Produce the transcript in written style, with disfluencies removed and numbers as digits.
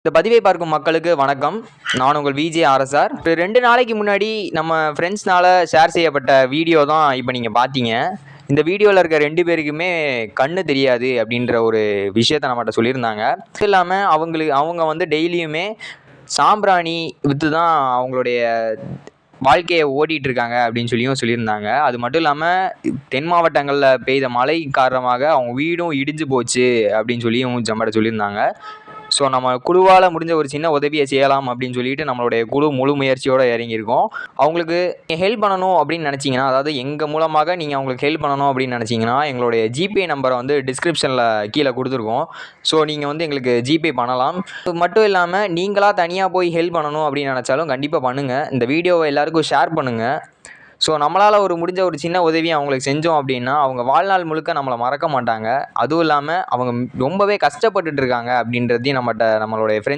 இந்த பதிவை பார்க்கும் மக்களுக்கு வணக்கம். நான் உங்கள் விஜே ஆர்எஸ்ஆர். 2 நாளைக்கு முன்னாடி நம்ம ஃப்ரெண்ட்ஸ்னால ஷேர் செய்யப்பட்ட வீடியோ தான் இப்போ நீங்கள் பார்த்தீங்க. இந்த வீடியோவில் இருக்க 2 பேருக்குமே கண்ணு தெரியாது அப்படின்ற ஒரு விஷயத்த நம்மகிட்ட சொல்லியிருந்தாங்க. அது இல்லாமல் அவங்க வந்து டெய்லியுமே சாம்பிராணி விற்று தான் அவங்களுடைய வாழ்க்கையை ஓட்டிகிட்டு இருக்காங்க அப்படின்னு சொல்லியிருந்தாங்க. அது மட்டும் இல்லாமல் தென் மாவட்டங்களில் பெய்த மழை காரணமாக அவங்க வீடும் இடிஞ்சு போச்சு அப்படின்னு நம்மகிட்ட சொல்லியிருந்தாங்க. ஸோ நம்ம குழுவால் முடிஞ்ச ஒரு சின்ன உதவியை செய்யலாம் அப்படின்னு சொல்லிட்டு நம்மளுடைய குழு முழு முயற்சியோடு இறங்கியிருக்கோம். அவங்களுக்கு ஹெல்ப் பண்ணணும் அப்படின்னு நினச்சிங்கன்னா, அதாவது எங்கள் மூலமாக நீங்கள் அவங்களுக்கு ஹெல்ப் பண்ணணும் அப்படின்னு நினச்சிங்கன்னா, எங்களுடைய ஜிபே நம்பரை வந்து டிஸ்கிரிப்ஷனில் கீழே கொடுத்துருக்கோம். ஸோ நீங்கள் வந்து எங்களுக்கு ஜிபே பண்ணலாம். அது மட்டும் இல்லாமல் நீங்களாக தனியாக போய் ஹெல்ப் பண்ணணும் அப்படின்னு நினச்சாலும் கண்டிப்பாக பண்ணுங்கள். இந்த வீடியோவை எல்லாருக்கும் ஷேர் பண்ணுங்கள். ஸோ நம்மளால் முடிஞ்ச ஒரு சின்ன உதவியை அவங்களுக்கு செஞ்சோம் அப்படின்னா அவங்க வாழ்நாள் முழுக்க நம்மளை மறக்க மாட்டாங்க. அதுவும் இல்லாமல் அவங்க ரொம்பவே கஷ்டப்பட்டுட்டு இருக்காங்க அப்படின்றதையும் நம்மளுடைய ஃப்ரெண்ட்ஸ்